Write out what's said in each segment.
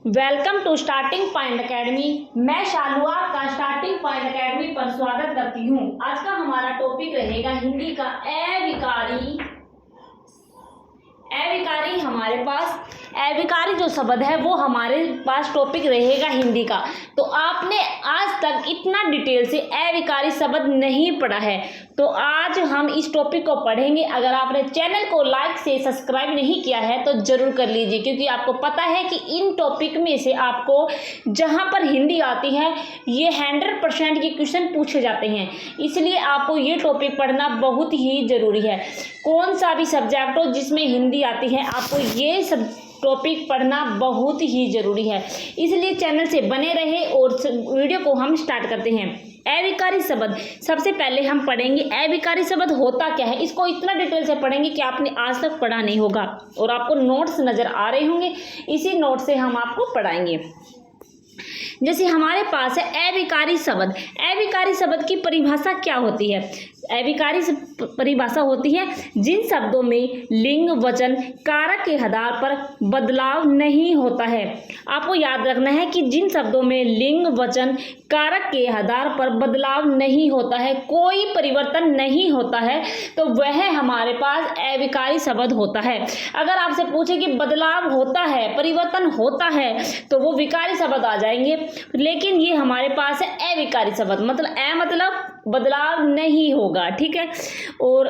Welcome to starting point academy. मैं शालू आपका starting point academy पर स्वागत करती हूँ। आज का हमारा टॉपिक रहेगा हिंदी का अविकारी। अविकारी हमारे पास अविकारी जो शब्द है वो हमारे पास टॉपिक रहेगा हिंदी का। तो आपने आज तक इतना डिटेल से अविकारी शब्द नहीं पढ़ा है, तो आज हम इस टॉपिक को पढ़ेंगे। अगर आपने चैनल को लाइक से सब्सक्राइब नहीं किया है तो ज़रूर कर लीजिए, क्योंकि आपको पता है कि इन टॉपिक में से आपको जहां पर हिंदी आती है ये 100% के क्वेश्चन पूछे जाते हैं, इसलिए आपको ये टॉपिक पढ़ना बहुत ही ज़रूरी है। कौन सा भी सब्जेक्ट हो जिसमें हिंदी आती है, आपको ये सब टॉपिक पढ़ना बहुत ही ज़रूरी है, इसलिए चैनल से बने रहे। और वीडियो को हम स्टार्ट करते हैं। अविकारी शब्द सबसे पहले हम पढ़ेंगे। अविकारी शब्द होता क्या है, इसको इतना डिटेल से पढ़ेंगे कि आपने आज तक पढ़ा नहीं होगा, और आपको नोट्स नज़र आ रहे होंगे, इसी नोट से हम आपको पढ़ाएंगे। जैसे हमारे पास है अविकारी शब्द। अविकारी शब्द की परिभाषा क्या होती है? अविकारी परिभाषा होती है जिन शब्दों में लिंग, वचन, कारक के आधार पर बदलाव नहीं होता है। आपको याद रखना है कि जिन शब्दों में लिंग, वचन, कारक के आधार पर बदलाव नहीं होता है, कोई परिवर्तन नहीं होता है, तो वह हमारे पास अविकारी शब्द होता है। अगर आपसे पूछे कि बदलाव होता है, परिवर्तन होता है, तो वो विकारी शब्द आ जाएंगे, लेकिन ये हमारे पास है अविकारी शब्द। मतलब मतलब बदलाव नहीं होगा, ठीक है। और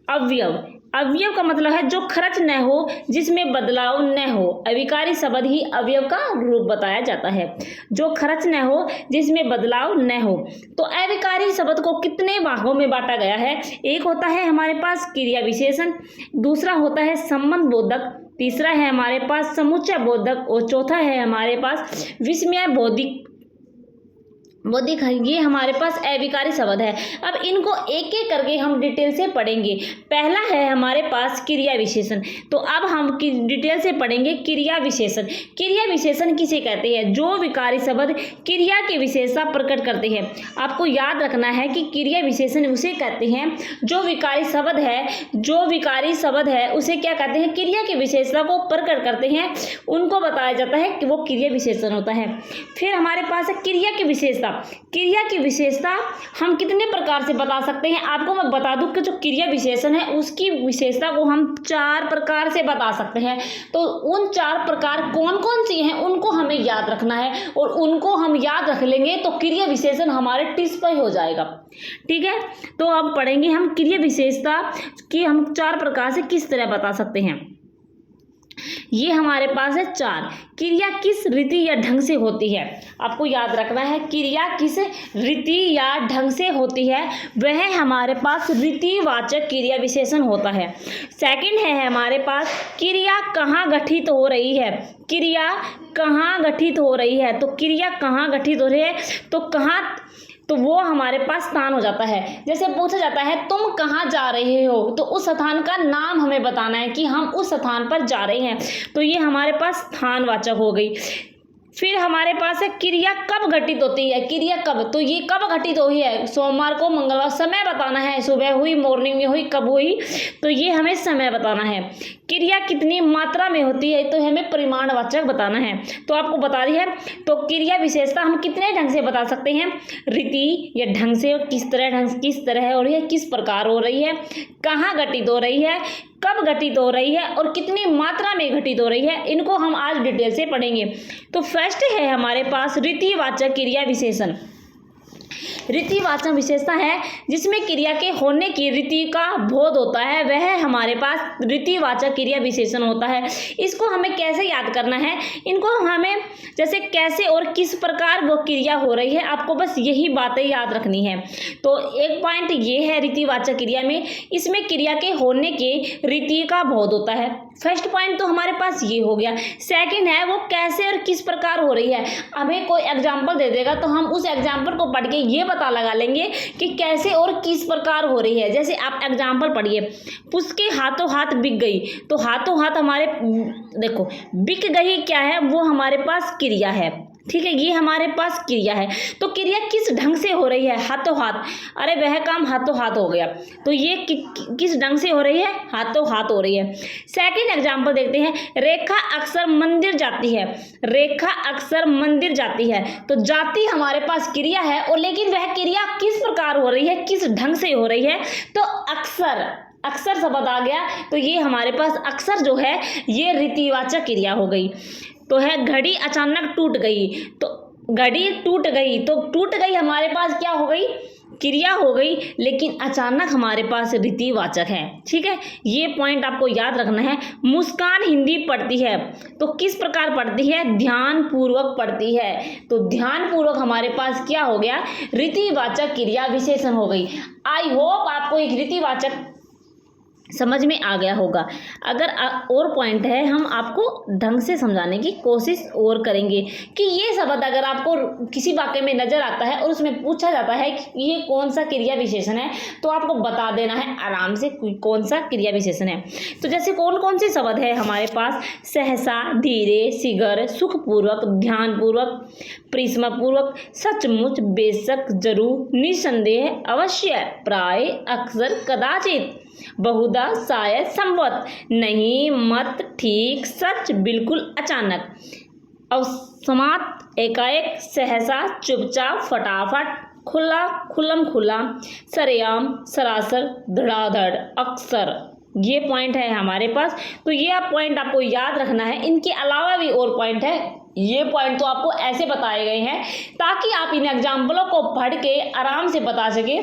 अवयव, अवयव का मतलब है जो खर्च न हो, जिसमें बदलाव न हो। अविकारी शब्द ही अवयव का रूप बताया जाता है, जो खर्च न हो, जिसमें बदलाव न हो। तो अविकारी शब्द को कितने भागों में बांटा गया है? एक होता है हमारे पास क्रिया विशेषण, दूसरा होता है संबंध बोधक, तीसरा है हमारे पास समुच्चय बोधक, और चौथा है हमारे पास विस्मय बोधिक। ये हमारे पास अविकारी शब्द है। अब इनको एक एक करके हम डिटेल से पढ़ेंगे। पहला है हमारे पास क्रिया विशेषण। तो अब हम डिटेल से पढ़ेंगे क्रिया विशेषण। क्रिया विशेषण किसे कहते हैं? जो विकारी शब्द क्रिया की विशेषता प्रकट करते हैं। आपको याद रखना है कि क्रिया विशेषण उसे कहते हैं जो विकारी शब्द है, जो विकारी शब्द है उसे क्या कहते हैं? क्रिया की विशेषता को प्रकट करते हैं, उनको बताया जाता है कि वो क्रिया विशेषण होता है। फिर हमारे पास है क्रिया की विशेषता। क्रिया की विशेषता हम कितने प्रकार से बता सकते हैं? आपको मैं बता दूं कि जो क्रिया विशेषण है उसकी विशेषता को हम 4 प्रकार से बता सकते हैं। तो उन 4 प्रकार कौन कौन सी हैं उनको हमें याद रखना है, और उनको हम याद रख लेंगे तो क्रिया विशेषण हमारे टिप्स पर हो जाएगा, ठीक है। तो अब पढ़ेंगे हम क्रिया विशेषता कि हम 4 प्रकार से किस तरह बता सकते हैं। ये हमारे पास है 4। क्रिया किस रीति या ढंग से होती है? आपको याद रखना है क्रिया किस रीति या ढंग से होती है, वह हमारे पास रीतिवाचक क्रिया विशेषण होता है। सेकंड है हमारे पास क्रिया कहाँ घटित हो रही है। क्रिया कहाँ घटित हो रही है, तो क्रिया कहाँ घटित हो रही है, तो कहाँ, तो वो हमारे पास स्थान हो जाता है। जैसे पूछा जाता है तुम कहाँ जा रहे हो, तो उस स्थान का नाम हमें बताना है कि हम उस स्थान पर जा रहे हैं, तो ये हमारे पास स्थानवाचक हो गई। फिर हमारे पास है क्रिया कब घटित होती है। क्रिया कब, तो ये कब घटित हुई है? सोमवार को, मंगलवार। समय बताना है, सुबह हुई, मॉर्निंग में हुई, कब हुई, तो ये हमें समय बताना है। क्रिया कितनी मात्रा में होती है, तो हमें परिमाणवाचक बताना है। तो आपको बता दी है। तो क्रिया विशेषता हम कितने ढंग से बता सकते हैं? रीति या ढंग से, किस तरह हो रही है, किस प्रकार हो रही है, कहाँ घटित हो रही है, कब घटित हो रही है, और कितनी मात्रा में घटित हो रही है, इनको हम आज डिटेल से पढ़ेंगे। तो फर्स्ट है हमारे पास रीतिवाचक क्रिया विशेषण। रीतिवाचक विशेषता है जिसमें क्रिया के होने की रीति का बोध होता है, वह हमारे पास रीतिवाचक क्रिया विशेषण होता है। इसको हमें कैसे याद करना है? इनको हमें जैसे कैसे और किस प्रकार वो क्रिया हो रही है, आपको बस यही बातें याद रखनी है। तो एक पॉइंट ये है रीतिवाचक क्रिया में, इसमें क्रिया के होने के रीति का बोध होता है। फर्स्ट पॉइंट तो हमारे पास ये हो गया। सेकंड है वो कैसे और किस प्रकार हो रही है। हमें कोई एग्जाम्पल दे देगा तो हम उस एग्जाम्पल को पढ़ के ये पता लगा लेंगे कि कैसे और किस प्रकार हो रही है। जैसे आप एग्जाम्पल पढ़िए, उसके हाथों हाथ बिक गई, तो हाथों हाथ हमारे देखो बिक गई क्या है, वो हमारे पास क्रिया है, ठीक है, ये हमारे पास क्रिया है। तो क्रिया किस ढंग से हो रही है? हाथों हाथ। अरे वह काम हाथों हाथ हो गया, तो ये किस ढंग से हो रही है? हाथों हाथ हो रही है। सेकंड एग्जांपल देखते हैं, रेखा अक्सर मंदिर जाती है। रेखा अक्सर मंदिर जाती है, तो जाती हमारे पास क्रिया है, और लेकिन वह क्रिया किस प्रकार हो रही है, किस ढंग से हो रही है? तो अक्सर, अक्सर शब्द आ गया, तो ये हमारे पास अक्सर जो है ये रीतिवाचक क्रिया हो गई। तो है घड़ी अचानक टूट गई, तो घड़ी टूट गई, तो टूट गई हमारे पास क्या हो गई? क्रिया हो गई, लेकिन अचानक हमारे पास रीतिवाचक है। ठीक है, ये पॉइंट आपको याद रखना है। मुस्कान हिंदी पढ़ती है, तो किस प्रकार पढ़ती है? ध्यान पूर्वक पढ़ती है, तो ध्यान पूर्वक हमारे पास क्या हो गया? रीतिवाचक क्रिया विशेषण हो गई। आई होप आपको एक रीतिवाचक समझ में आ गया होगा। अगर और पॉइंट है, हम आपको ढंग से समझाने की कोशिश और करेंगे कि ये शब्द अगर आपको किसी वाक्य में नजर आता है और उसमें पूछा जाता है कि ये कौन सा क्रिया विशेषण है, तो आपको बता देना है आराम से कौन सा क्रिया विशेषण है। तो जैसे कौन कौन से शब्द है हमारे पास? सहसा, धीरे, शीघ्र, सुखपूर्वक, ध्यानपूर्वक, परिश्रमपूर्वक, सचमुच, बेशक, जरूर, निसंदेह, अवश्य, प्राय, अक्सर, कदाचित, बहुधा, शायद, संभवत, नहीं, मत, ठीक, सच, बिल्कुल, अचानक, अवसमात, एकाएक, सहसा, चुपचाप, फटाफट, खुला, खुल्लम खुला, सरेआम, सरासर, धड़ाधड़, अक्सर। ये पॉइंट है हमारे पास, तो ये पॉइंट आपको याद रखना है। इनके अलावा भी और पॉइंट है, ये पॉइंट तो आपको ऐसे बताए गए हैं ताकि आप इन एग्जाम्पलों को पढ़ के आराम से बता सके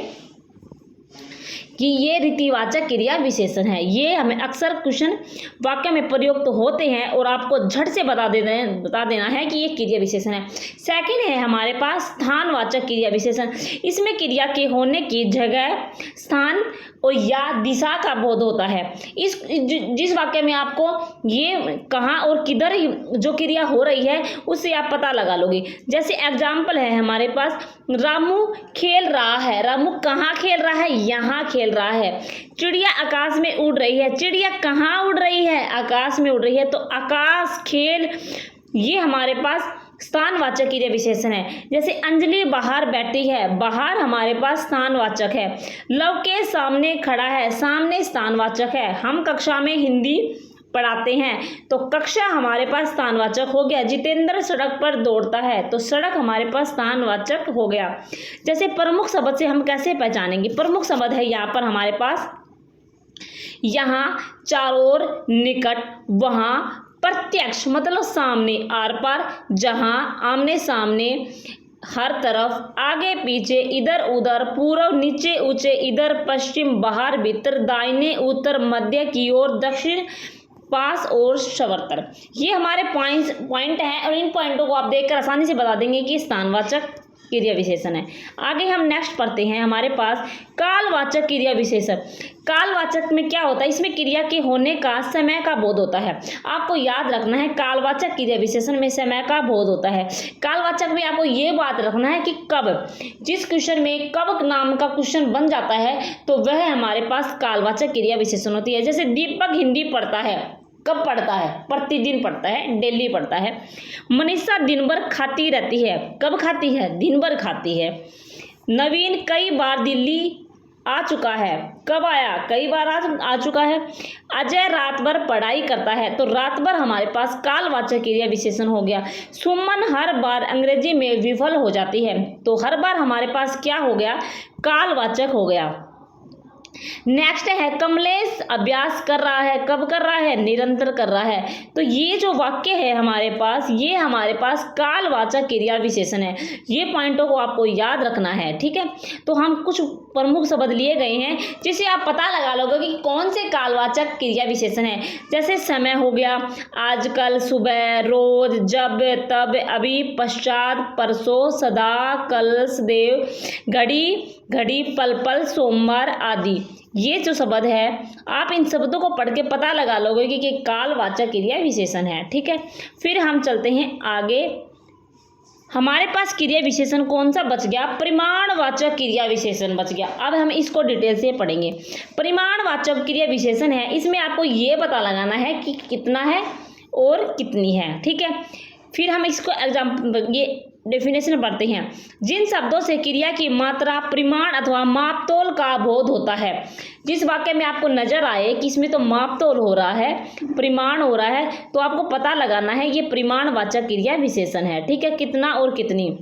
कि ये रीतिवाचक क्रिया विशेषण है। ये हमें अक्सर क्वेश्चन वाक्य में प्रयुक्त तो होते हैं और आपको झट से बता देना है कि ये क्रिया विशेषण है। सेकंड है हमारे पास स्थानवाचक क्रिया विशेषण। इसमें क्रिया के होने की जगह, स्थान और या दिशा का बोध होता है। जिस वाक्य में आपको ये कहाँ और किधर जो क्रिया हो रही है उससे आप पता लगा लोगे। जैसे एग्जाम्पल है हमारे पास, रामू खेल रहा है। रामू कहाँ खेल रहा है? यहाँ खेल रहा है। चिड़िया आकाश में उड़ रही है। चिड़िया कहाँ उड़ रही है? आकाश में उड़ रही है। तो आकाश, खेल, ये हमारे पास स्थानवाचक क्रिया विशेषण है। जैसे अंजलि बाहर बैठी है, बाहर हमारे पास स्थानवाचक है। लव के सामने खड़ा है, सामने स्थानवाचक है। हम कक्षा में हिंदी पढ़ाते हैं, तो कक्षा हमारे पास स्थानवाचक हो गया। जितेंद्र सड़क पर दौड़ता है, तो सड़क हमारे पास स्थानवाचक हो गया। जैसे प्रमुख शब्द से हम कैसे पहचानेंगे? प्रमुख शब्द है यहाँ पर हमारे पास, यहाँ, चारों ओर, निकट, वहाँ, प्रत्यक्ष मतलब सामने, आर पार, जहाँ, आमने सामने, हर तरफ, आगे पीछे, इधर उधर, पूर्व नीचे ऊंचे, इधर पश्चिम, बाहर भीतर, दाहिने उत्तर, मध्य की ओर, दक्षिण, पास और सवर्तर। ये हमारे पॉइंट हैं और इन पॉइंटों को आप देखकर आसानी से बता देंगे कि स्थानवाचक क्रिया विशेषण है। आगे हम नेक्स्ट पढ़ते हैं हमारे पास कालवाचक क्रिया विशेषण। कालवाचक में क्या होता है? इसमें क्रिया के होने का समय का बोध होता है। आपको याद रखना है कालवाचक क्रिया विशेषण में समय का बोध होता है। कालवाचक में आपको ये बात रखना है कि कब, जिस क्वेश्चन में कब नाम का क्वेश्चन बन जाता है तो वह हमारे पास कालवाचक क्रिया विशेषण होती है। जैसे दीपक हिंदी पढ़ता है, कब पढ़ता है? प्रतिदिन पढ़ता है, डेली पढ़ता है। मनीषा दिन भर खाती रहती है, कब खाती है? दिन भर खाती है। नवीन कई बार दिल्ली आ चुका है, कब आया? कई बार आ चुका है। अजय रात भर पढ़ाई करता है, तो रात भर हमारे पास कालवाचक क्रिया विशेषण हो गया। सुमन हर बार अंग्रेजी में विफल हो जाती है, तो हर बार हमारे पास क्या हो गया? कालवाचक हो गया। नेक्स्ट है कमलेश अभ्यास कर रहा है, कब कर रहा है? निरंतर कर रहा है। तो ये जो वाक्य है हमारे पास, ये हमारे पास कालवाचक क्रिया विशेषण है। ये पॉइंटों को आपको याद रखना है, ठीक है। तो हम कुछ प्रमुख शब्द लिए गए हैं जिसे आप पता लगा लोगे कि कौन से कालवाचक क्रिया विशेषण है। जैसे समय हो गया, आजकल, सुबह, रोज, जब, तब, अभी, पश्चात, परसों, सदा, कल, सदैव, घड़ी, घड़ी, पल पल, सोमवार आदि। ये जो शब्द है आप इन शब्दों को पढ़ के पता लगा लोगे कि कालवाचक क्रिया विशेषण है, ठीक है। फिर हम चलते हैं आगे। हमारे पास क्रिया विशेषण कौन सा बच गया? परिमाणवाचक क्रिया विशेषण बच गया। अब हम इसको डिटेल से पढ़ेंगे। परिमाणवाचक क्रिया विशेषण है, इसमें आपको ये पता लगाना है कि कितना है और कितनी है, ठीक है। फिर हम इसको एग्जाम्पल ये डेफिनेशन पढ़ते हैं। जिन शब्दों से क्रिया की मात्रा, परिमाण अथवा मापतोल का बोध होता है। जिस वाक्य में आपको नजर आए कि इसमें तो मापतोल हो रहा है, परिमाण हो रहा है, तो आपको पता लगाना है ये परिमाणवाचक क्रिया विशेषण है। ठीक है, कितना और कितनी।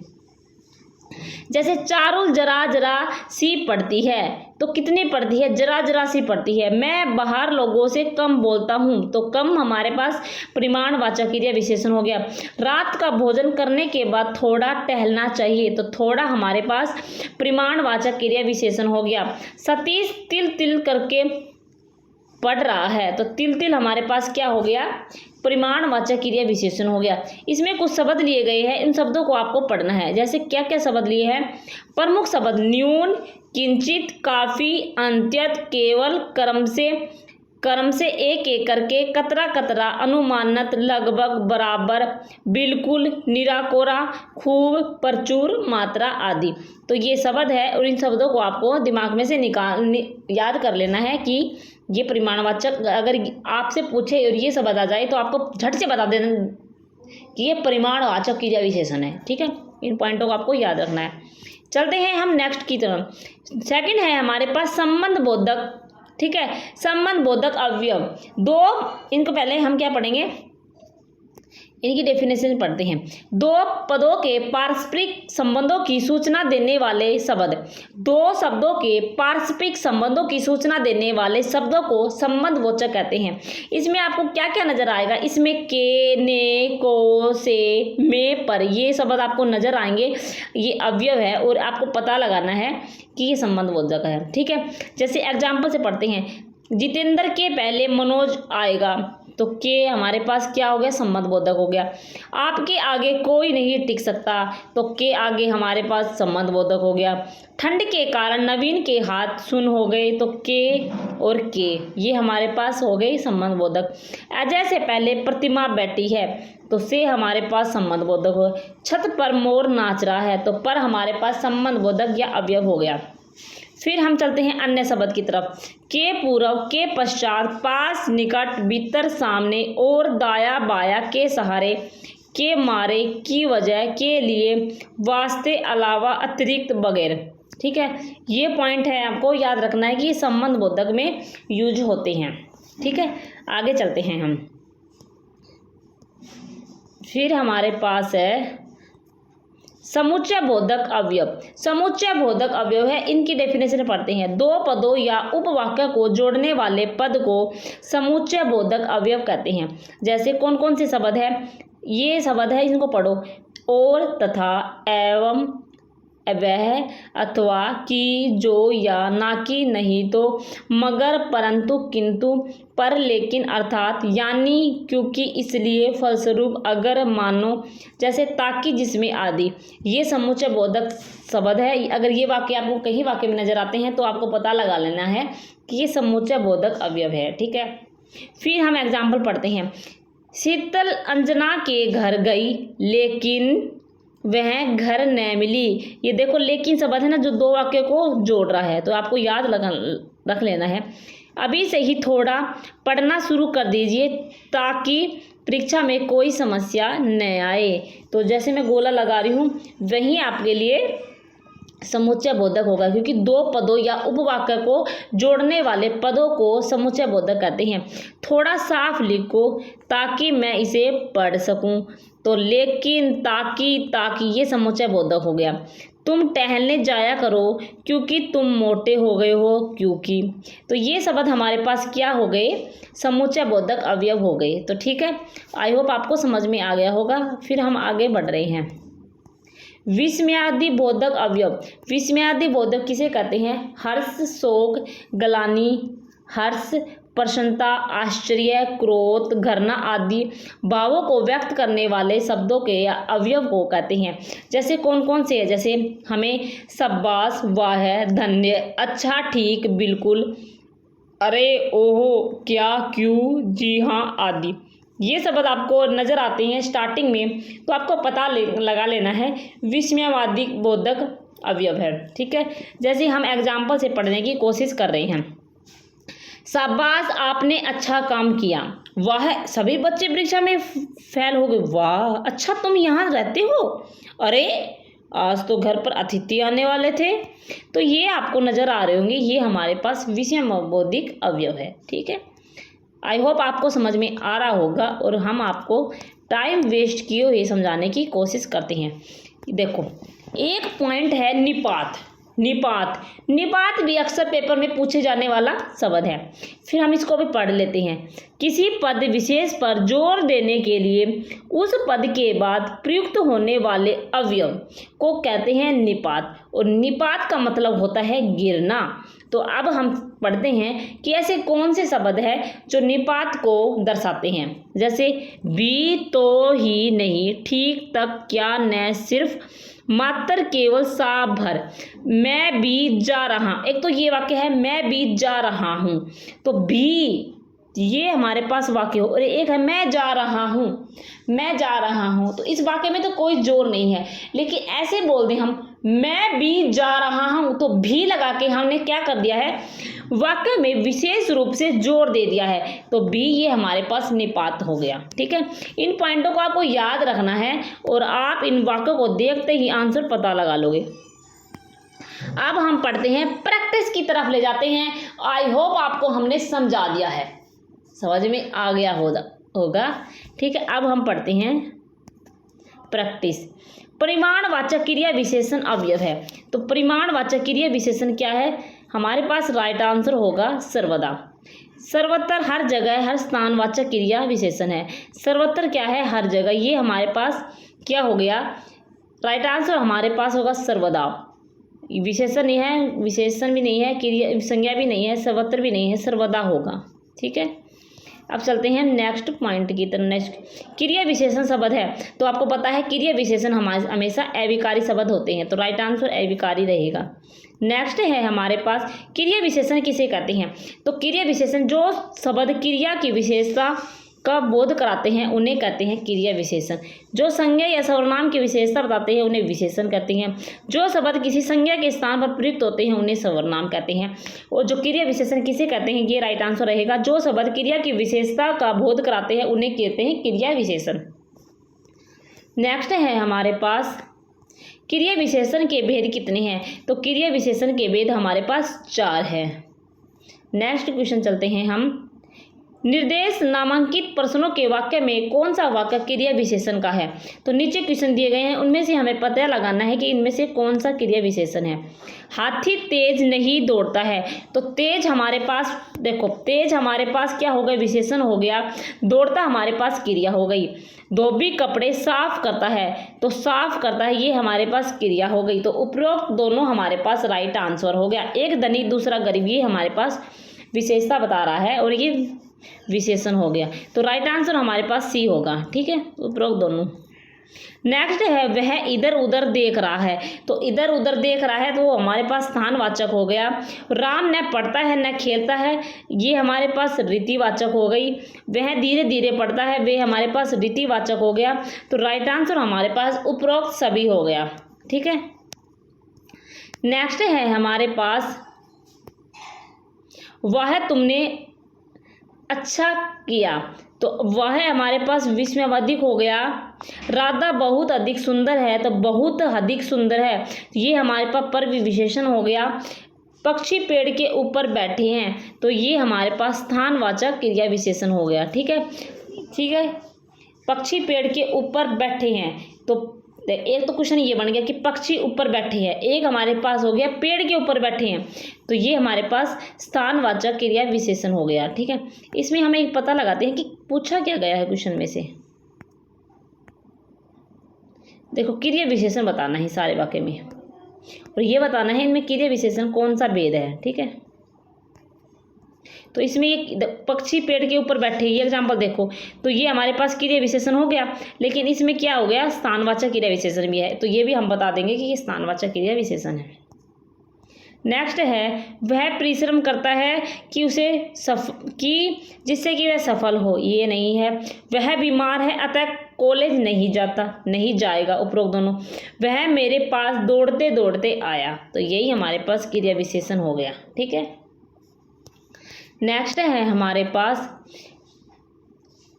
जैसे चारुल जरा जरा सी पढ़ती है, तो कितनी पढ़ती है? जरा जरा सी पढ़ती है। मैं बाहर लोगों से कम बोलता हूँ, तो कम हमारे पास परिमाणवाचक क्रिया विशेषण हो गया। रात का भोजन करने के बाद थोड़ा टहलना चाहिए, तो थोड़ा हमारे पास परिमाणवाचक क्रिया विशेषण हो गया। सतीश तिल तिल करके पढ़ रहा है, तो तिल तिल हमारे पास क्या हो गया? परिमाणवाचक क्रिया विशेषण हो गया। इसमें कुछ शब्द लिए गए हैं, इन शब्दों को आपको पढ़ना है। जैसे क्या क्या शब्द लिए हैं? प्रमुख शब्द न्यून, किंचित, काफी, अंत्यत, केवल, क्रम से एक एक करके, कतरा कतरा, अनुमानत, लगभग, बराबर, बिल्कुल, निराकोरा, खूब, प्रचुर, मात्रा आदि। तो ये शब्द है और इन शब्दों को आपको दिमाग में से याद कर लेना है कि ये परिमाणवाचक, अगर आपसे पूछे और ये शब्द आ जाए तो आपको झट से बता देना कि ये परिमाणवाचक क्रिया विशेषण है। ठीक है, इन पॉइंटों को आपको याद रखना है। चलते हैं हम नेक्स्ट की तरफ। सेकंड है हमारे पास संबंध बोधक। ठीक है, संबंध बोधक अवयव दो, इनको पहले हम क्या पढ़ेंगे, इनकी डेफिनेशन पढ़ते हैं। दो पदों के पारस्परिक संबंधों की सूचना देने वाले शब्द। दो शब्दों के पारस्परिक संबंधों की सूचना देने वाले शब्दों को संबंधवाचक कहते हैं। इसमें आपको क्या क्या नजर आएगा? इसमें के, ने, को, से, में, पर, ये शब्द आपको नजर आएंगे। ये अवयव है और आपको पता लगाना है कि ये संबंधवाचक है। ठीक है, जैसे एग्जाम्पल से पढ़ते हैं। जितेंद्र के पहले मनोज आएगा, तो के हमारे पास क्या हो गया? संबंधबोधक हो गया। आपके आगे कोई नहीं टिक सकता, तो के आगे हमारे पास संबंधबोधक हो गया। ठंड के कारण नवीन के हाथ सुन हो गए, तो के और के ये हमारे पास हो गई संबंधबोधक। अजय से पहले प्रतिमा बैठी है, तो से हमारे पास संबंधबोधक हो। छत पर मोर नाच रहा है, तो पर हमारे पास संबंधबोधक या अवयव हो गया। फिर हम चलते हैं अन्य शब्द की तरफ। के पूर्व, के पश्चात, पास, निकट, भीतर, सामने, और, दाया, बाया, के सहारे, के मारे, की वजह, के लिए, वास्ते, अलावा, अतिरिक्त वगैरह। ठीक है, ये पॉइंट है आपको याद रखना है कि ये संबंध बोधक में यूज होते हैं। ठीक है, आगे चलते हैं हम। फिर हमारे पास है समुच्चय बोधक अवयव। समुच्चय बोधक अवयव है, इनकी डेफिनेशन पढ़ते हैं। दो पदों या उपवाक्य को जोड़ने वाले पद को समुच्चय बोधक अवयव कहते हैं। जैसे कौन कौन से शब्द है? ये शब्द है, इनको पढ़ो। और, तथा, एवं, वह, अथवा, कि, जो, या, ना कि, नहीं तो, मगर, परंतु, किंतु, पर, लेकिन, अर्थात, यानी, क्योंकि, इसलिए, फलस्वरूप, अगर, मानो, जैसे ताकि, जिसमें आदि। ये समुच्चय बोधक शब्द है। अगर ये वाक्य आपको कहीं वाक्य में नजर आते हैं तो आपको पता लगा लेना है कि ये समुच्चय बोधक अवयव है। ठीक है, फिर हम एग्जाम्पल पढ़ते हैं। शीतल अंजना के घर गई, लेकिन वह घर न मिली। ये देखो लेकिन शब्द है ना, जो दो वाक्य को जोड़ रहा है, तो आपको याद रख लेना है। अभी से ही थोड़ा पढ़ना शुरू कर दीजिए ताकि परीक्षा में कोई समस्या न आए। तो जैसे मैं गोला लगा रही हूँ, वहीं आपके लिए समुच्चय बोधक होगा, क्योंकि दो पदों या उपवाक्य को जोड़ने वाले पदों को समुच्चय बोधक कहते हैं। थोड़ा साफ लिखो ताकि मैं इसे पढ़ सकूं, तो लेकिन, ताकि ये समुच्चय बोधक हो गया। तुम टहलने जाया करो क्योंकि तुम मोटे हो गए हो, क्योंकि, तो ये शब्द हमारे पास क्या हो गए? समुच्चय बोधक अवयव हो गए। तो ठीक है, आई होप आपको समझ में आ गया होगा। फिर हम आगे बढ़ रहे हैं। विस्मयादि बोधक अवयव। विस्मयादि बोधक किसे कहते हैं? हर्ष, शोक, ग्लानि, हर्ष, प्रसन्नता, आश्चर्य, क्रोध, घृणा आदि भावों को व्यक्त करने वाले शब्दों के या अवयव को कहते हैं। जैसे कौन कौन से है? जैसे हमें शाबाश, वाह, धन्य, अच्छा, ठीक, बिल्कुल, अरे, ओहो, क्या, क्यों, जी हाँ आदि। ये शब्द आपको नजर आते हैं स्टार्टिंग में, तो आपको पता लगा लेना है विस्मयवादी बोधक अवयव है। ठीक है, जैसे हम एग्जाम्पल से पढ़ने की कोशिश कर रहे हैं। शाबाश, आपने अच्छा काम किया। वाह, सभी बच्चे परीक्षा में फेल हो गए। वाह, अच्छा तुम यहाँ रहते हो? अरे आज तो घर पर अतिथि आने वाले थे। तो ये आपको नज़र आ रहे होंगे, ये हमारे पास विषम बौद्धिक अवयव है। ठीक है, आई होप आपको समझ में आ रहा होगा और हम आपको टाइम वेस्ट किए हुए समझाने की कोशिश करते हैं। देखो, एक पॉइंट है निपात। निपात निपात भी अक्सर पेपर में पूछे जाने वाला शब्द है। फिर हम इसको भी पढ़ लेते हैं। किसी पद विशेष पर जोर देने के लिए उस पद के बाद प्रयुक्त होने वाले अवयव को कहते हैं निपात, और निपात का मतलब होता है गिरना। तो अब हम पढ़ते हैं कि ऐसे कौन से शब्द है जो निपात को दर्शाते हैं। जैसे भी, तो, ही, नहीं, ठीक, तक, क्या, न, सिर्फ, मात्र, केवल, सा, भर, मैं भी जा रहा। एक तो ये वाक्य है मैं भी जा रहा हूँ, तो भी ये हमारे पास वाक्य हो, और एक है मैं जा रहा हूँ। मैं जा रहा हूँ, तो इस वाक्य में तो कोई जोर नहीं है, लेकिन ऐसे बोल दें हम मैं भी जा रहा हूँ, तो भी लगा के हमने क्या कर दिया है, वाक्य में विशेष रूप से जोर दे दिया है। तो भी ये हमारे पास निपात हो गया। ठीक है, इन पॉइंटों को आपको याद रखना है और आप इन वाक्यों को देखते ही आंसर पता लगा लोगे। अब हम पढ़ते हैं, प्रैक्टिस की तरफ ले जाते हैं। आई होप आपको हमने समझा दिया है, समझ में आ गया होगा। ठीक है, अब हम पढ़ते हैं प्रैक्टिस। परिमाणवाचक क्रिया विशेषण अवयव है। तो परिमाणवाचक क्रिया विशेषण क्या है? हमारे पास राइट आंसर होगा सर्वदा। सर्वत्र, हर जगह, हर स्थानवाचक क्रिया विशेषण है। सर्वत्र क्या है? हर जगह। ये हमारे पास क्या हो गया? राइट आंसर हमारे पास होगा सर्वदा। विशेषण नहीं है, विशेषण भी नहीं है, क्रिया संज्ञा भी नहीं है, सर्वत्र भी नहीं है, सर्वदा होगा। ठीक है, अब चलते हैं नेक्स्ट पॉइंट की तरफ। नेक्स्ट, क्रिया विशेषण शब्द है। तो आपको पता है क्रिया विशेषण हमारे हमेशा अविकारी शब्द होते हैं, तो राइट आंसर अविकारी रहेगा। नेक्स्ट है हमारे पास, क्रिया विशेषण किसे कहते हैं? तो क्रिया विशेषण जो शब्द क्रिया की विशेषता का बोध कराते हैं उन्हें कहते हैं क्रिया विशेषण। जो संज्ञा या सर्वनाम की विशेषता बताते हैं उन्हें विशेषण कहते हैं। जो शब्द किसी संज्ञा के स्थान पर प्रयुक्त होते हैं उन्हें सर्वनाम कहते हैं। और जो क्रिया विशेषण किसे कहते हैं, ये राइट आंसर रहेगा। जो शब्द क्रिया की विशेषता का बोध कराते हैं उन्हें कहते हैं क्रिया विशेषण। नेक्स्ट है हमारे पास, क्रिया विशेषण के भेद कितने हैं? तो क्रिया विशेषण के भेद हमारे पास 4 है। नेक्स्ट क्वेश्चन चलते हैं हम। निर्देश नामांकित प्रश्नों के वाक्य में कौन सा वाक्य क्रिया विशेषण का है? तो नीचे क्वेश्चन दिए गए हैं, उनमें से हमें पता लगाना है कि इनमें से कौन सा क्रिया विशेषण है। हाथी तेज नहीं दौड़ता है, तो तेज हमारे पास, देखो तेज हमारे पास क्या हो गया? विशेषण हो गया। दौड़ता हमारे पास क्रिया हो गई। धोबी कपड़े साफ करता है, तो साफ करता है ये हमारे पास क्रिया हो गई। तो उपरोक्त दोनों हमारे पास राइट आंसर हो गया। एक धनी दूसरा गरीब, ये हमारे पास विशेषता बता रहा है और ये विशेषण हो गया। तो राइट आंसर हमारे पास सी होगा। ठीक है, उपरोक्त दोनों। नेक्स्ट है, वह इधर उधर देख रहा है। तो इधर उधर देख रहा है तो वो हमारे पास स्थानवाचक हो गया। राम न पढ़ता है न खेलता है, ये हमारे पास रीतिवाचक हो गई। वह धीरे धीरे पढ़ता है, वे हमारे पास रीतिवाचक हो गया। तो राइट आंसर हमारे पास उपरोक्त सभी हो गया। ठीक है, नेक्स्ट है हमारे पास, वह तुमने अच्छा किया। तो वह हमारे पास विस्मयावधिक हो गया। राधा बहुत अधिक सुंदर है, तो बहुत अधिक सुंदर है, तो ये हमारे पास पर विशेषण हो गया। पक्षी पेड़ के ऊपर बैठे हैं, तो ये हमारे पास स्थानवाचक क्रिया विशेषण हो गया। ठीक है, ठीक है, पक्षी पेड़ के ऊपर बैठे हैं। तो एक तो क्वेश्चन ये बन गया कि पक्षी ऊपर बैठे हैं, एक हमारे पास हो गया पेड़ के ऊपर बैठे हैं, तो ये हमारे पास स्थानवाचक क्रिया विशेषण हो गया। ठीक है, इसमें हमें एक पता लगाते हैं कि पूछा क्या गया है क्वेश्चन में से। देखो, क्रिया विशेषण बताना है सारे वाक्य में, और ये बताना है इनमें क्रिया विशेषण कौन सा भेद है। ठीक है, तो इसमें ये पक्षी पेड़ के ऊपर बैठे, ये एग्जाम्पल देखो, तो ये हमारे पास क्रिया विशेषण हो गया, लेकिन इसमें क्या हो गया? स्थानवाचक क्रिया विशेषण भी है, तो ये भी हम बता देंगे कि ये स्थानवाचक क्रिया विशेषण है। नेक्स्ट है, वह परिश्रम करता है कि जिससे कि वह सफल हो, ये नहीं है। वह बीमार है अतः कॉलेज नहीं जाता, नहीं जाएगा, उपरोक्त दोनों। वह मेरे पास दौड़ते दौड़ते आया, तो यही हमारे पास क्रिया विशेषण हो गया। ठीक है, नेक्स्ट है हमारे पास,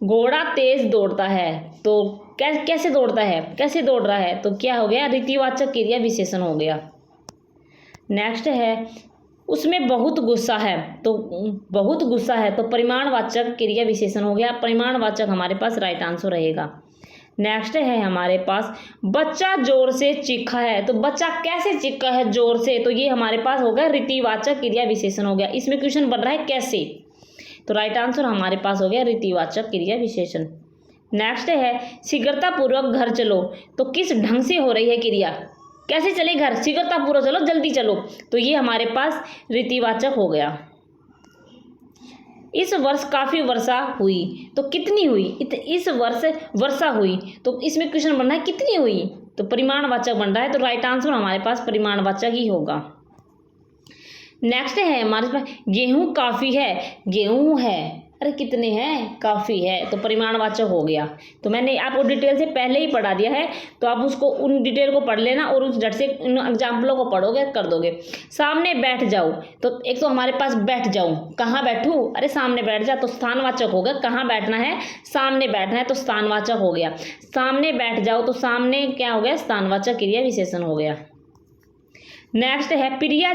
घोड़ा तेज दौड़ता है, तो कैसे दौड़ता है, कैसे दौड़ रहा है, तो क्या हो गया, रीतिवाचक क्रिया विशेषण हो गया। नेक्स्ट है, उसमें बहुत गुस्सा है, तो बहुत गुस्सा है तो परिमाणवाचक क्रिया विशेषण हो गया। परिमाणवाचक हमारे पास राइट आंसर रहेगा। नेक्स्ट है हमारे पास, बच्चा जोर से चीखा है, तो बच्चा कैसे चीखा है जोर से, तो ये हमारे पास हो गया रीतिवाचक क्रिया विशेषण हो गया। इसमें क्वेश्चन बन रहा है कैसे, तो राइट आंसर हमारे पास हो गया रीतिवाचक क्रिया विशेषण। नेक्स्ट है, शीघ्रतापूर्वक घर चलो, तो किस ढंग से हो रही है क्रिया, कैसे चले घर, शीघ्रतापूर्वक चलो, जल्दी चलो, तो ये हमारे पास रीतिवाचक हो गया। इस वर्ष काफ़ी वर्षा हुई, तो कितनी हुई, इस वर्ष वर्षा हुई, तो इसमें क्वेश्चन बनना है कितनी हुई, तो परिमाणवाचक बन रहा है, तो राइट आंसर हमारे पास परिमाणवाचक ही होगा। नेक्स्ट है हमारे पास, गेहूं काफ़ी है, गेहूं है, अरे कितने हैं, काफ़ी है, तो परिमाणवाचक हो गया। तो मैंने आपको डिटेल से पहले ही पढ़ा दिया है, तो आप उसको उन डिटेल को पढ़ लेना और उस झट से उन एग्जाम्पलों को पढ़ोगे कर दोगे। सामने बैठ जाओ, तो एक तो हमारे पास बैठ जाऊँ, कहाँ बैठूँ, अरे सामने बैठ जा, तो स्थानवाचक हो गया। कहाँ बैठना है, सामने बैठना है, तो स्थानवाचक हो गया। सामने बैठ जाओ, तो सामने क्या हो गया, स्थानवाचक क्रिया विशेषण हो गया। नेक्स्ट है, प्रिया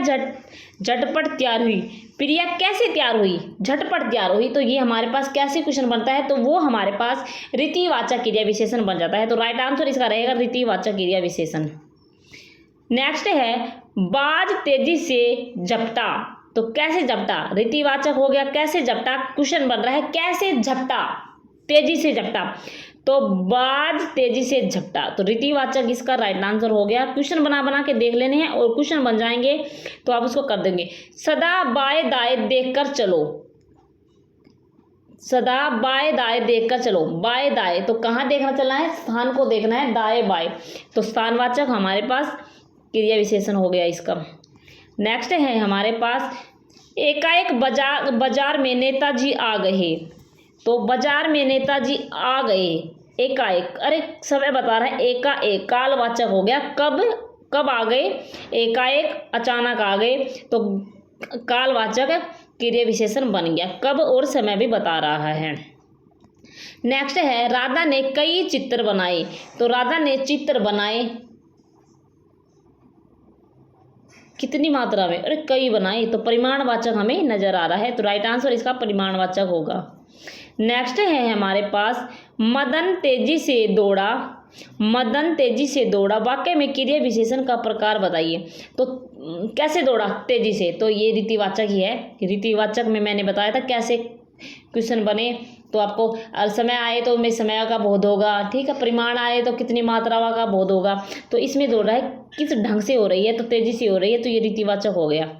झटपट तैयार हुई, प्रिया कैसे तैयार हुई, झटपट तैयार हुई, तो ये हमारे पास कैसे क्वेश्चन बनता है, तो वो हमारे पास रीतिवाचक क्रिया विशेषण बन जाता है। तो राइट आंसर इसका रहेगा रीतिवाचक क्रिया विशेषण। नेक्स्ट है, बाज तेजी से झपटा, तो कैसे झपटा, रीतिवाचक हो गया। कैसे झपटा, क्वेश्चन बन रहा है कैसे झपटा, तेजी से झपटा, तो बाज तेजी से झपटा, तो रीतिवाचक इसका राइट आंसर हो गया। क्वेश्चन बना के देख लेने हैं और क्वेश्चन बन जाएंगे तो आप उसको कर देंगे। सदा बाएं दाएं देखकर चलो, सदा बाएं दाएं देखकर चलो, बाएं दाएं तो कहाँ देखना चलना है, स्थान को देखना है, दाएं बाएं, तो स्थानवाचक हमारे पास क्रिया विशेषण हो गया इसका। नेक्स्ट है हमारे पास, एकाएक बाजार में नेताजी आ गए, तो बाजार में नेताजी आ गए, एकाएक, अरे समय बता रहा है, एकाएक कालवाचक हो गया। कब आ गए, एकाएक अचानक आ गए, तो कालवाचक क्रिया विशेषण बन गया। कब और समय भी बता रहा है। नेक्स्ट है, राधा ने कई चित्र बनाए, तो राधा ने चित्र बनाए कितनी मात्रा में, अरे कई बनाए, तो परिमाणवाचक हमें नजर आ रहा है, तो राइट आंसर इसका परिमाणवाचक होगा। नेक्स्ट है हमारे पास, मदन तेजी से दौड़ा, मदन तेजी से दौड़ा, वाक्य में क्रिया विशेषण का प्रकार बताइए, तो कैसे दौड़ा, तेजी से, तो ये रीतिवाचक ही है। रीतिवाचक में मैंने बताया था कैसे क्वेश्चन बने, तो आपको समय आए तो में समय का बोध होगा, ठीक है, परिमाण आए तो कितनी मात्रा का बोध होगा, तो इसमें दौड़ रहा है किस ढंग से हो रही है, तो तेजी से हो रही है, तो ये रीतिवाचक हो गया।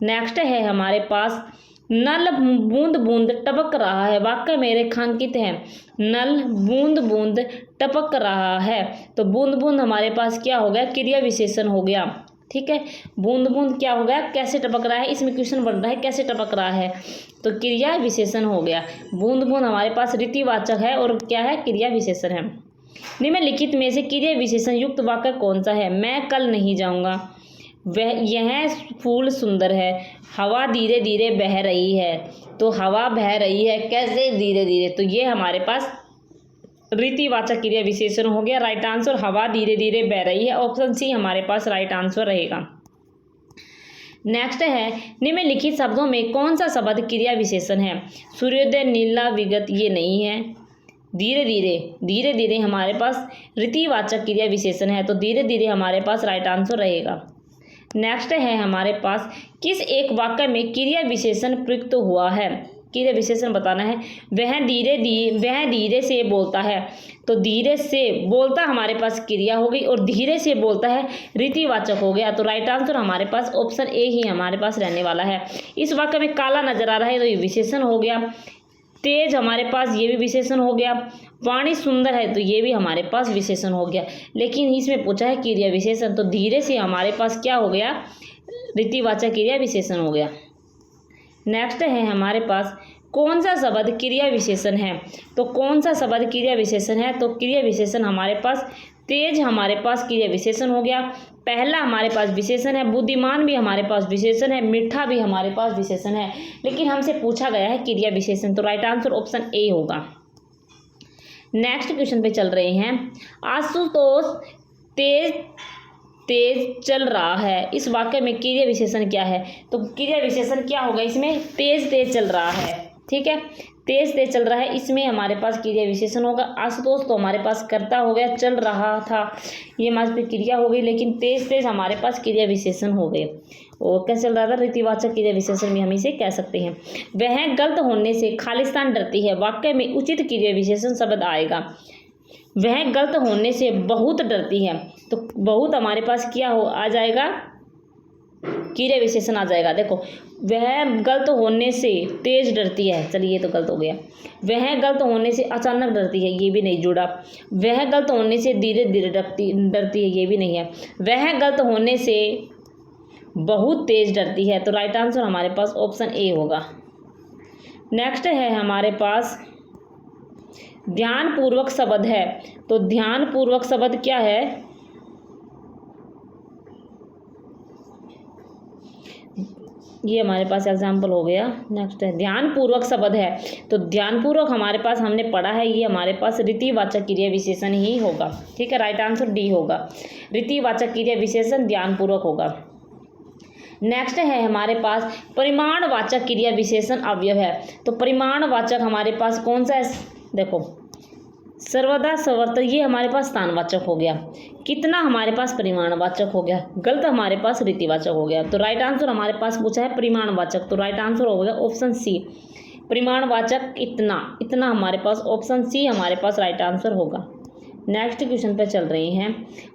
नेक्स्ट है हमारे पास, नल बूंद बूंद टपक रहा है, वाक्य में रेखांकित है, नल बूंद बूंद टपक रहा है, तो बूंद बूंद हमारे पास क्या हो गया, क्रिया विशेषण हो गया। ठीक है, बूंद बूंद क्या हो गया, कैसे टपक रहा है, इसमें क्वेश्चन बन रहा है कैसे टपक रहा है, तो क्रिया विशेषण हो गया। बूंद बूंद हमारे पास रीतिवाचक है और क्या है, क्रिया विशेषण है। निम्नलिखित में से क्रिया विशेषण युक्त वाक्य कौन सा है, मैं कल नहीं जाऊंगा, वह यह फूल सुंदर है, हवा धीरे धीरे बह रही है, तो हवा बह रही है कैसे, धीरे धीरे, तो ये हमारे पास रीतिवाचक क्रिया विशेषण हो गया। राइट आंसर हवा धीरे धीरे बह रही है, ऑप्शन सी हमारे पास राइट आंसर रहेगा। नेक्स्ट है, निम्नलिखित शब्दों में कौन सा शब्द क्रिया विशेषण है, सूर्योदय, नीला, विगत, ये नहीं है। धीरे धीरे हमारे पास रीतिवाचक क्रिया विशेषण है, तो धीरे धीरे हमारे पास राइट आंसर रहेगा। नेक्स्ट है हमारे पास, किस एक वाक्य में क्रिया विशेषण प्रयुक्त हुआ है, क्रिया विशेषण बताना है। वह धीरे से बोलता है, तो धीरे से बोलता हमारे पास क्रिया हो गई और धीरे से बोलता है रीतिवाचक हो गया, तो राइट आंसर हमारे पास ऑप्शन ए ही हमारे पास रहने वाला है। इस वाक्य में काला नजर आ रहा है, तो ये विशेषण हो गया। तेज हमारे पास ये भी विशेषण हो गया। वाणी सुंदर है, तो ये भी हमारे पास विशेषण हो गया। लेकिन इसमें पूछा है क्रिया विशेषण, तो धीरे से हमारे पास क्या हो गया, रीतिवाचक क्रिया विशेषण हो गया। नेक्स्ट है हमारे पास, कौन सा शब्द क्रिया विशेषण है, तो कौन सा शब्द क्रिया विशेषण है, तो क्रिया विशेषण हमारे पास तेज हमारे पास क्रिया विशेषण हो गया। पहला हमारे पास विशेषण है, बुद्धिमान भी हमारे पास विशेषण है, मीठा भी हमारे पास विशेषण है, लेकिन हमसे पूछा गया है क्रिया विशेषण, तो राइट आंसर ऑप्शन ए होगा। नेक्स्ट क्वेश्चन पे चल रहे हैं। आशुतोष तेज तेज चल रहा है, इस वाक्य में क्रिया विशेषण क्या है? तो क्रिया विशेषण क्या होगा इसमें? तेज तेज चल रहा है, ठीक है, तेज तेज चल रहा है, इसमें हमारे पास क्रिया विशेषण होगा। आशुतोष तो हमारे पास कर्ता हो गया, चल रहा था ये हमारे पे क्रिया हो गई, लेकिन तेज तेज हमारे पास क्रिया विशेषण हो गए। और क्या चल रहा था? रीतिवाचक क्रिया विशेषण भी हम इसे कह सकते हैं। वह गलत होने से खालिस्तान डरती है, वाक्य में उचित क्रिया विशेषण शब्द आएगा। वह गलत होने से बहुत डरती है, तो बहुत हमारे पास क्या हो आ जाएगा? क्रिया विशेषण आ जाएगा। देखो, वह गलत होने से तेज डरती है, चलिए ये तो गलत हो गया। वह गलत होने से अचानक डरती है, ये भी नहीं जुड़ा। वह गलत होने से धीरे धीरे डरती है, ये भी नहीं है। वह गलत होने से बहुत तेज डरती है, तो राइट आंसर हमारे पास ऑप्शन ए होगा। नेक्स्ट है हमारे पास ध्यानपूर्वक शब्द है, तो ध्यानपूर्वक शब्द क्या है? ये हमारे पास एग्जाम्पल हो गया। नेक्स्ट है ध्यानपूर्वक शब्द है, तो ध्यानपूर्वक हमारे पास हमने पढ़ा है, ये हमारे पास रीतिवाचक क्रिया विशेषण ही होगा, ठीक है, राइट आंसर डी होगा। रीतिवाचक क्रिया विशेषण ध्यानपूर्वक होगा। नेक्स्ट है हमारे पास परिमाणवाचक क्रिया विशेषण अवयव है, तो परिमाणवाचक हमारे पास कौन सा है? देखो, सर्वदा सर्वत्र ये हमारे पास स्थानवाचक हो गया। कितना हमारे पास परिमाणवाचक हो गया। गलत हमारे पास रीतिवाचक हो गया। तो राइट आंसर हमारे पास पूछा है परिमाणवाचक, तो राइट आंसर हो गया ऑप्शन सी, परिमाणवाचक इतना। इतना हमारे पास ऑप्शन सी हमारे पास राइट आंसर होगा। नेक्स्ट क्वेश्चन पर चल रहे हैं।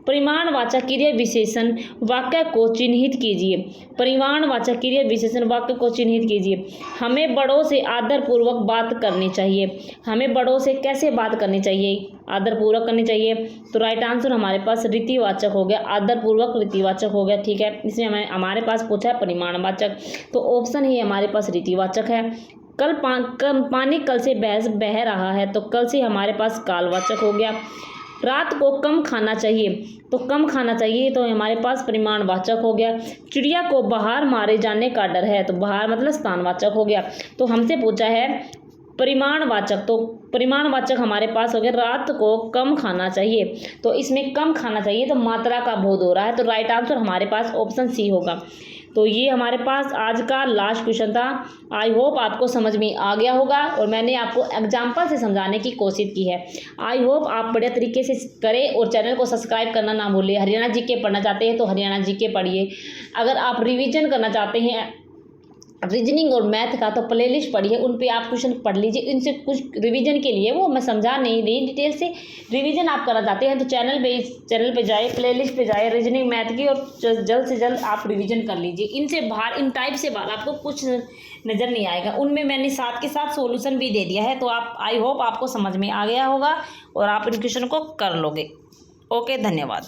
परिमाणवाचक क्रिया विशेषण वाक्य को चिन्हित कीजिए। परिमाणवाचक क्रिया विशेषण वाक्य को चिन्हित कीजिए। हमें बड़ों से आदरपूर्वक बात करनी चाहिए। हमें बड़ों से कैसे बात करनी चाहिए? आदरपूर्वक करनी चाहिए, तो राइट आंसर हमारे पास रीतिवाचक हो गया। आदरपूर्वक रीतिवाचक हो गया, ठीक है। इसमें हमारे पास पूछा है परिमाणवाचक, तो ऑप्शन ही हमारे पास रीतिवाचक है। पानी कल से बह रहा है, तो कल से हमारे पास कालवाचक हो गया। रात को कम खाना चाहिए, तो कम खाना चाहिए तो हमारे पास परिमाणवाचक हो गया। चिड़िया को बाहर मारे जाने का डर है, तो बाहर मतलब स्थानवाचक हो गया। तो हमसे पूछा है परिमाणवाचक, तो परिमाणवाचक हमारे पास हो गया रात को कम खाना चाहिए, तो इसमें कम खाना चाहिए तो मात्रा का बोध हो रहा है, तो राइट आंसर हमारे पास ऑप्शन सी होगा। तो ये हमारे पास आज का लास्ट क्वेश्चन था। आई होप आपको समझ में आ गया होगा और मैंने आपको एग्जाम्पल से समझाने की कोशिश की है। आई होप आप बढ़िया तरीके से करें और चैनल को सब्सक्राइब करना ना भूलिए। हरियाणा जीके पढ़ना चाहते हैं तो हरियाणा जीके पढ़िए। अगर आप रिवीजन करना चाहते हैं रीजनिंग और मैथ का, तो प्लेलिस्ट पढ़िए, उन पे आप क्वेश्चन पढ़ लीजिए। इनसे कुछ रिवीजन के लिए वो मैं समझा नहीं रही, डिटेल से रिवीजन आप करना चाहते हैं तो चैनल पे जाए, प्लेलिस्ट पे जाए रीजनिंग मैथ की, और जल्द से जल्द आप रिवीजन कर लीजिए। इनसे बाहर इन टाइप से बाहर आपको कुछ नज़र नहीं आएगा। उनमें मैंने साथ के साथ सोल्यूशन भी दे दिया है, तो आप आई होप आपको समझ में आ गया होगा और आप इन क्वेश्चन को कर लोगे। ओके, धन्यवाद।